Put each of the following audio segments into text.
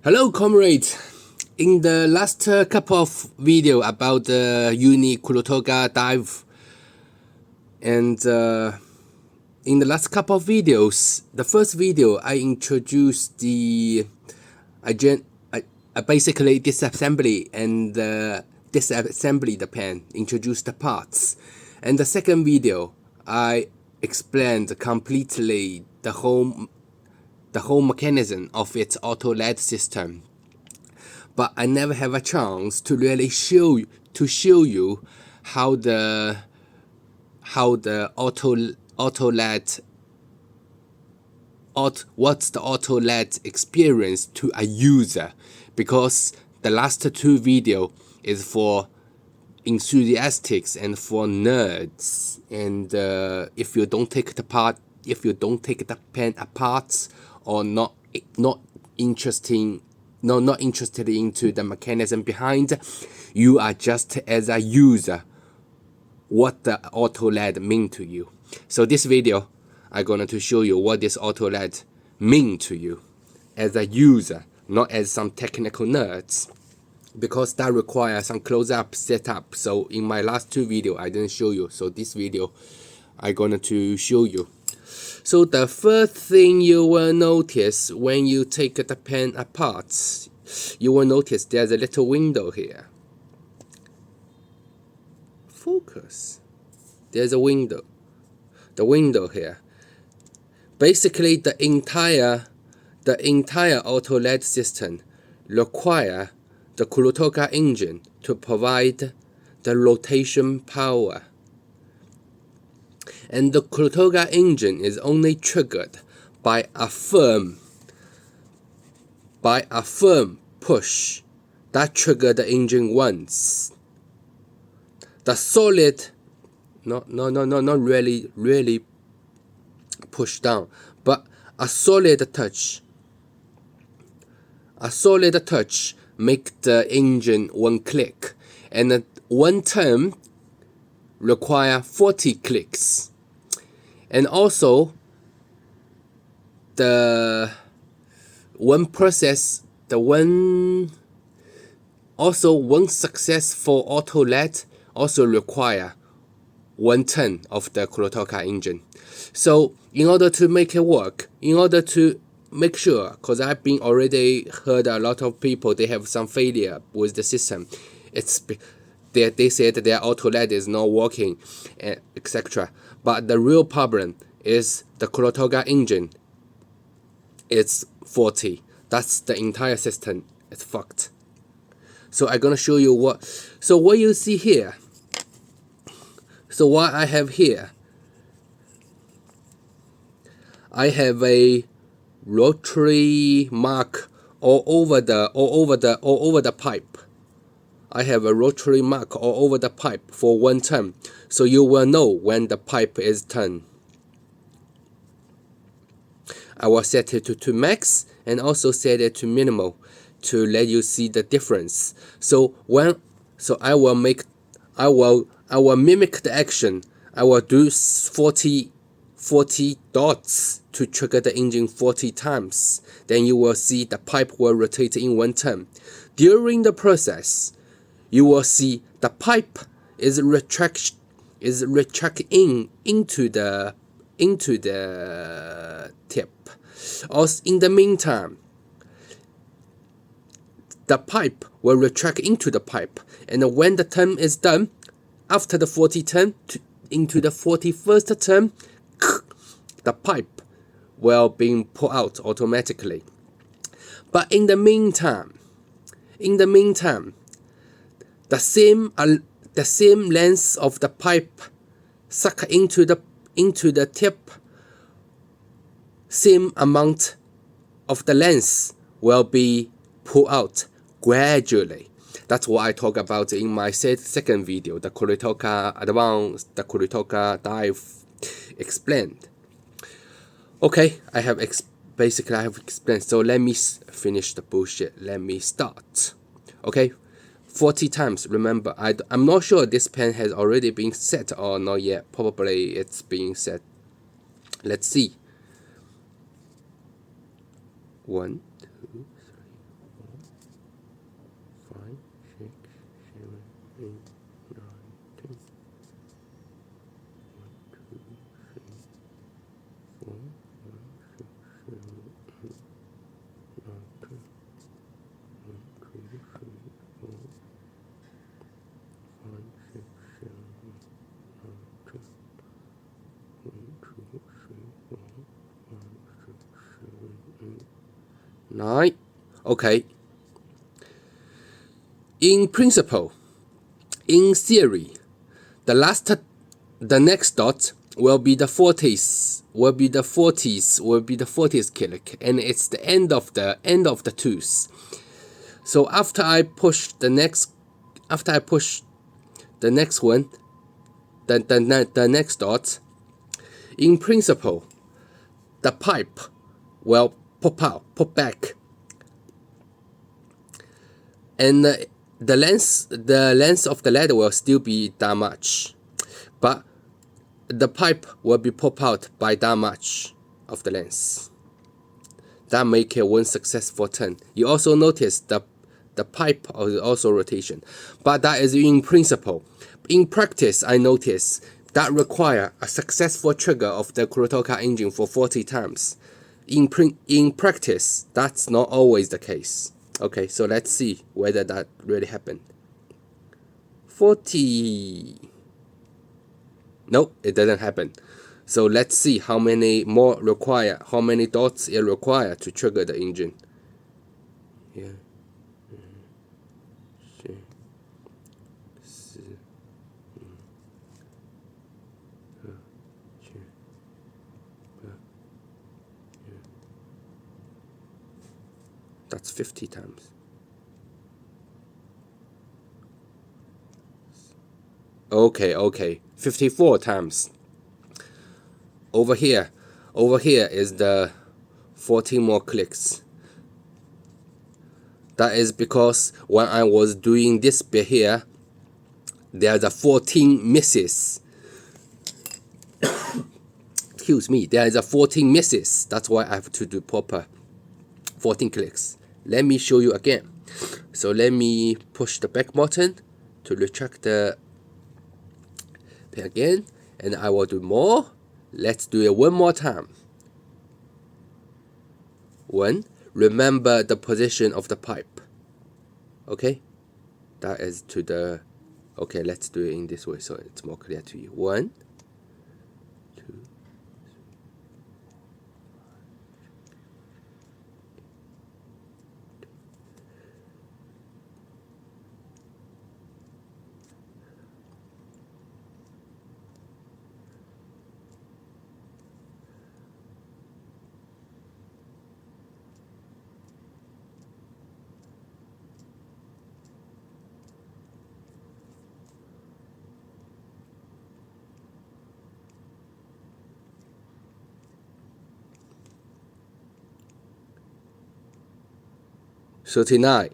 Hello, comrades. In the last couple of video about the Uni Kurutoga Dive, and in the last couple of videos, the first video I introduced I basically disassembly and disassembly the pen, introduced the parts, and the second video I explained completely the whole mechanism of its auto lead system. But I never have a chance to really show you how the auto lead what's the auto lead experience to a user, because the last two video is for enthusiasts and for nerds, and if you don't take the pen apart, or not interested into the mechanism behind, you are just as a user what the auto lead mean to you. So this video I'm going to show you what this auto lead mean to you as a user, not as some technical nerds, because that requires some close-up setup. So in my last two videos I didn't show you, so this video I'm going to show you. So the first thing you will notice when you take the pen apart, you will notice there's a little window here. Focus. There's a window. The window here. Basically, the entire auto lead system require the Kurutoga engine to provide the rotation power. And the Kurutoga engine is only triggered by a firm push that triggered the engine once. The solid, not really push down, but a solid touch make the engine one click, and one turn require 40 clicks. And also one successful auto lead also require one turn of the Kurutoga engine. So in order to make it work, in order to make sure, because I've been already heard a lot of people, they have some failure with the system. They said their auto lead is not working, etc. But the real problem is the Kurutoga engine. It's 40. That's the entire system. It's fucked. So I'm gonna show you what. So what you see here. So what I have here, I have a rotary mark all over the pipe. I have a rotary mark all over the pipe for one turn, so you will know when the pipe is turned. I will set it to max and also set it to minimal to let you see the difference. So I will mimic the action. I will do 40 dots to trigger the engine 40 times. Then you will see the pipe will rotate in one turn. During the process, you will see the pipe is retracting into the tip. Also, in the meantime, the pipe will retract into the pipe, and when the turn is done, after the 40 turn into the 41st turn, the pipe will be pulled out automatically. But in the meantime, the same length of the pipe suck into the tip, same amount of the length will be pulled out gradually. That's what I talk about in my second video, the Kurutoga Advanced, the Kurutoga Dive explained. Okay, I have explained. So let me finish the bullshit. Let me start. Okay, 40 times. Remember, I'm not sure this pen has already been set or not yet. Probably it's being set. Let's see. 1, 2, 3, 9. Okay. In principle, in theory, the next dot will be the 40th, click, and it's the end of the tooth. So after I push the next one, the next dot, in principle, the pipe will pop back, and the length of the ladder will still be that much, but the pipe will be pop out by that much of the length. That make it one successful turn. You also notice the pipe also rotation, but that is in principle. In practice, I notice that require a successful trigger of the Kurutoga engine for 40 times. In practice, that's not always the case. Okay, so let's see whether that really happened. 40. Nope, it didn't happen. So let's see how many dots it require to trigger the engine. Yeah. That's 50 times. Okay, 54 times. Over here is the 14 more clicks. That is because when I was doing this bit here, there's a 14 misses. Excuse me, there is a 14 misses. That's why I have to do proper 14 clicks. Let me show you again. So let me push the back button to retract the pin again, and I will do more. Let's do it one more time. 1. Remember the position of the pipe. Okay, that is to the. Okay, let's do it in this way so it's more clear to you. 1, 2. $39.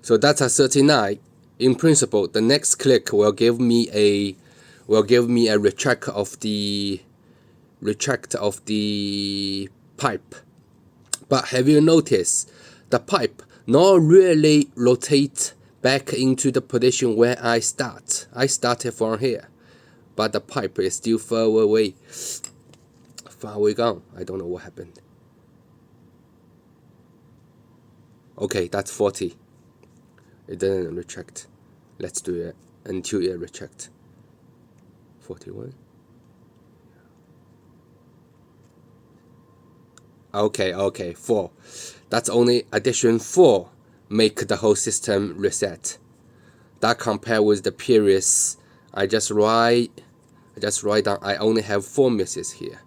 So that's a 39. In principle, the next click will give me a retract of the pipe. But have you noticed the pipe not really rotate back into the position where I start? I started from here, but the pipe is still far away gone. I don't know what happened. Okay, that's 40. It didn't retract. Let's do it until it retract. 41. Okay, 4. That's only addition 4 make the whole system reset. That compare with the previous, I just write down I only have 4 misses here.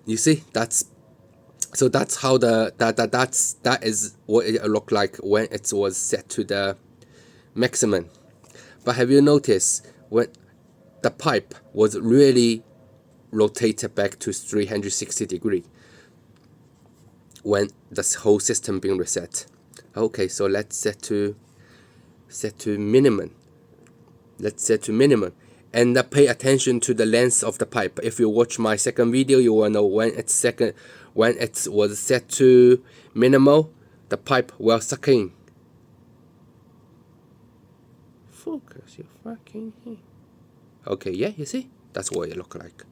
You see, that's how that is what it looked like when it was set to the maximum. But have you noticed when the pipe was really rotated back to 360 degrees when the whole system being reset? Okay, so let's set to minimum. Let's set to minimum, And pay attention to the length of the pipe. If you watch my second video, you will know when it was set to minimal, the pipe will suck in. Focus, you fucking here. Okay, yeah, you see? That's what it look like.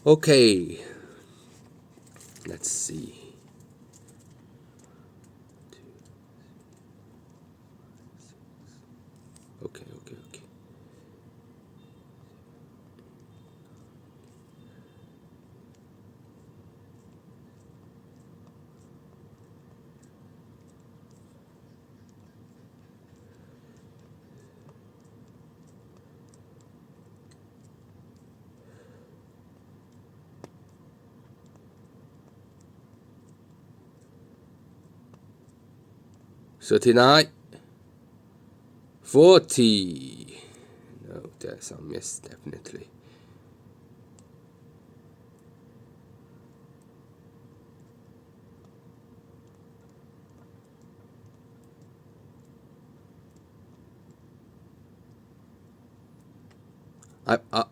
Okay, let's see. Okay. $39, $40. No, there's a miss, definitely.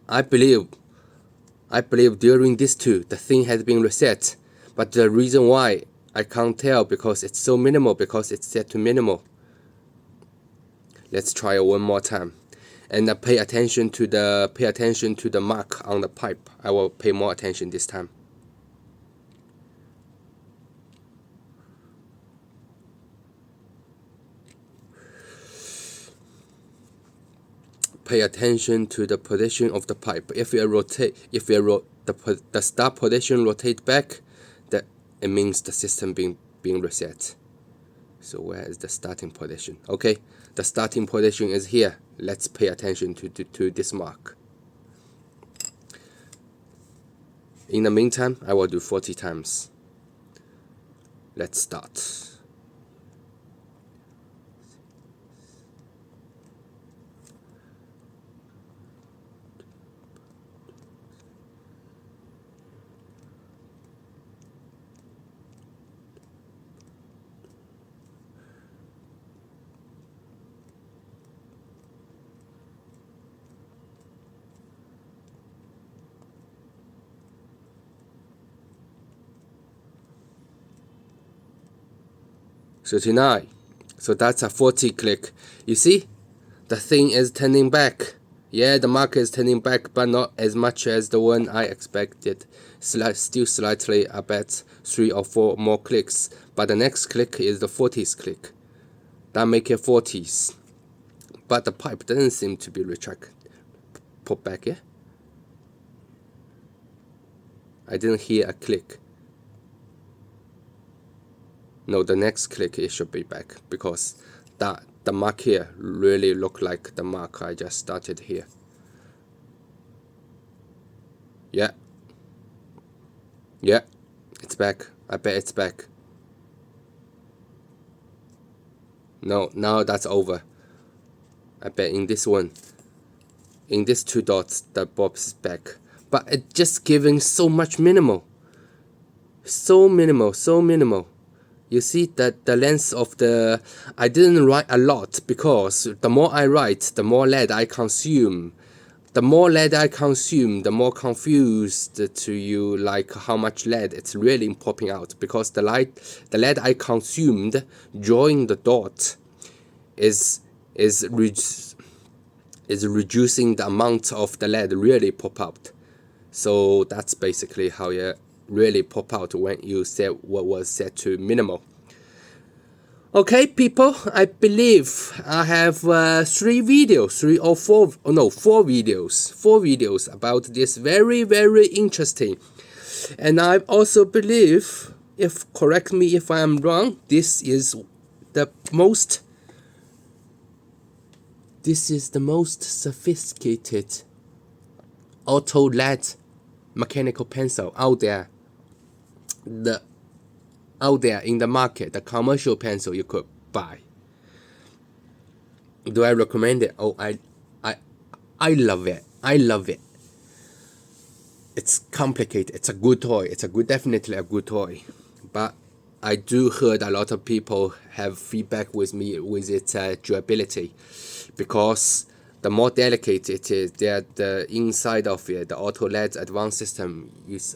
I believe during this too, the thing has been reset. But the reason why I can't tell, because it's so minimal, because it's set to minimal. Let's try it one more time, and pay attention to the mark on the pipe. I will pay more attention this time. Pay attention to the position of the pipe. If the start position rotate back, that it means the system being reset. So where is the starting position? Okay, the starting position is here. Let's pay attention to this mark. In the meantime, I will do 40 times. Let's start. $39. So that's a 40 click. You see, the thing is turning back. Yeah, the marker is turning back, but not as much as the one I expected. Still slightly, I bet 3 or 4 more clicks. But the next click is the 40th click. That make it 40s. But the pipe doesn't seem to be put back, yeah? I didn't hear a click. No, the next click it should be back, because the mark here really look like the mark I just started here. Yeah, it's back. I bet it's back. No, now that's over. I bet in this one, in these 2 dots, the bob is back. But it's just giving so much minimal. So minimal. You see that the length of the... I didn't write a lot, because the more I write, the more lead I consume. The more lead I consume, the more confused to you, like how much lead it's really popping out. Because the lead I consumed drawing the dot is reducing the amount of the lead really pop out. So that's basically how you really pop out when you set what was set to minimal. Okay, people, I believe I have 4 videos about this very interesting. And I also believe, correct me if I am wrong, this is the most sophisticated auto lead mechanical pencil out there in the market, the commercial pencil you could buy. Do I recommend it? Oh, I love it. It's complicated. It's a good toy. Definitely a good toy. But I do heard a lot of people have feedback with me with its durability, because the more delicate it is, the inside of it, the auto LED advanced system,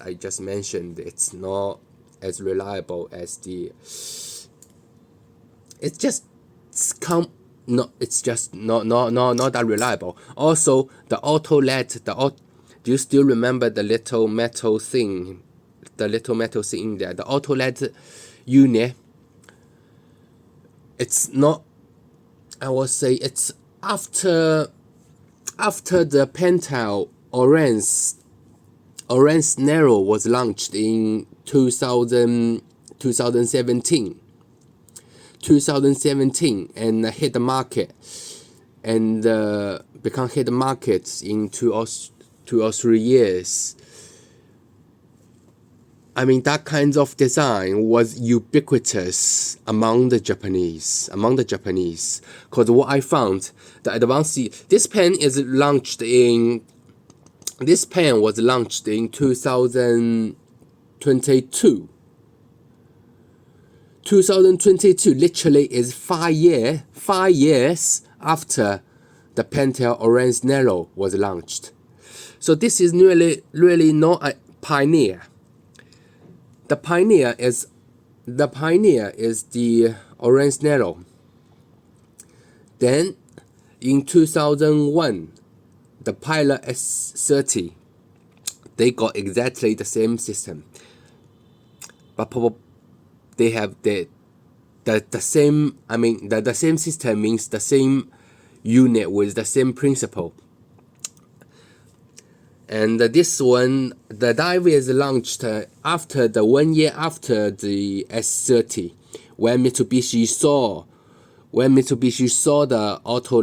I just mentioned, it's not as reliable as the. It's just not that reliable. Also, the auto LED, do you still remember the little metal thing? The little metal thing in there, the auto LED unit. It's not. I would say it's after the Pentel Orange Nero was launched in 2017 and hit the market, and become hit the market in 2 or 3 years. I mean, that kind of design was ubiquitous among the Japanese. Because what I found, the advanced, this pen was launched in 2022. 2022 literally is 5 years after the Pentel Orange Nero was launched. So this is really not a pioneer. The pioneer is the Orange Nero. Then in 2001, the Pilot S30, they got exactly the same system, but they have the same. I mean, the same system means the same unit with the same principle. And this one, the dive is launched after 1 year after the S30, when Mitsubishi saw the auto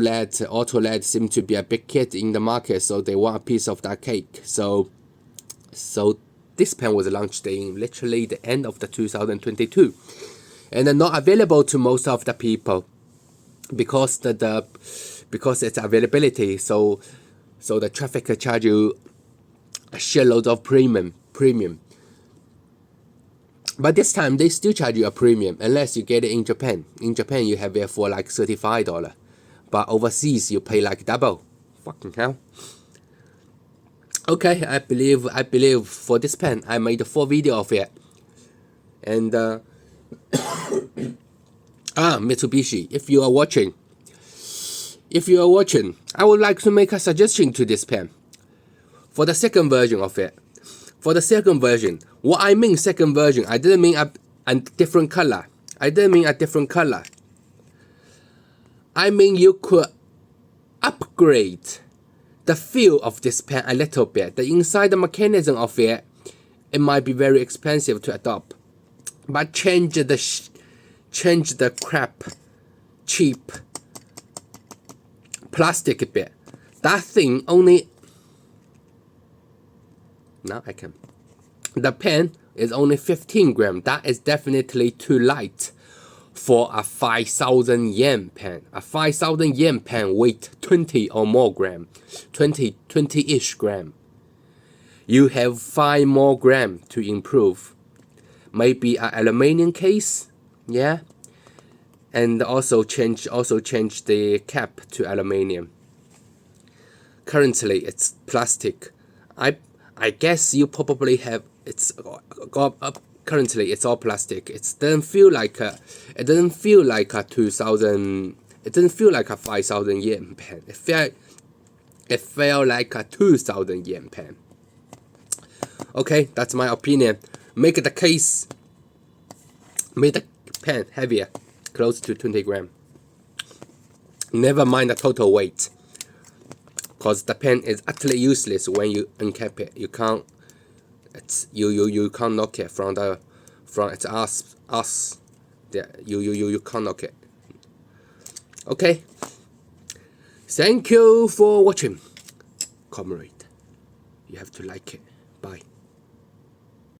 LED seemed to be a big hit in the market, so they want a piece of that cake. So this pen was launched in literally the end of the 2022, and not available to most of the people because because its availability. So the traffic charge you a shitload of premium. But this time they still charge you a premium unless you get it in Japan. In Japan you have it for like $35, but overseas you pay like double. Fucking hell. Okay, I believe for this pen I made a full video of it. And Mitsubishi, if you are watching, I would like to make a suggestion to this pen. For the second version of it. What I mean second version, I didn't mean a different color. I mean you could upgrade the feel of this pen a little bit. The inside the mechanism of it might be very expensive to adopt. But change the crap, cheap plastic bit. That thing only. Now I can. The pen is only 15 grams. That is definitely too light for a 5,000 yen pen. A 5,000 yen pen weight 20 or more gram, 20-ish gram. You have 5 more gram to improve. Maybe an aluminum case, yeah, and also change the cap to aluminum. Currently, it's plastic. I guess you probably have currently it's all plastic. It doesn't feel like a 2,000. It doesn't feel like a 5,000 yen pen. It felt like a 2,000 yen pen. Okay, that's my opinion. Make the pen heavier, close to 20 grams. Never mind the total weight, because the pen is utterly useless when you uncap it. You can't. You can't knock it from its ass. You can't knock it. Okay. Thank you for watching, comrade. You have to like it. Bye.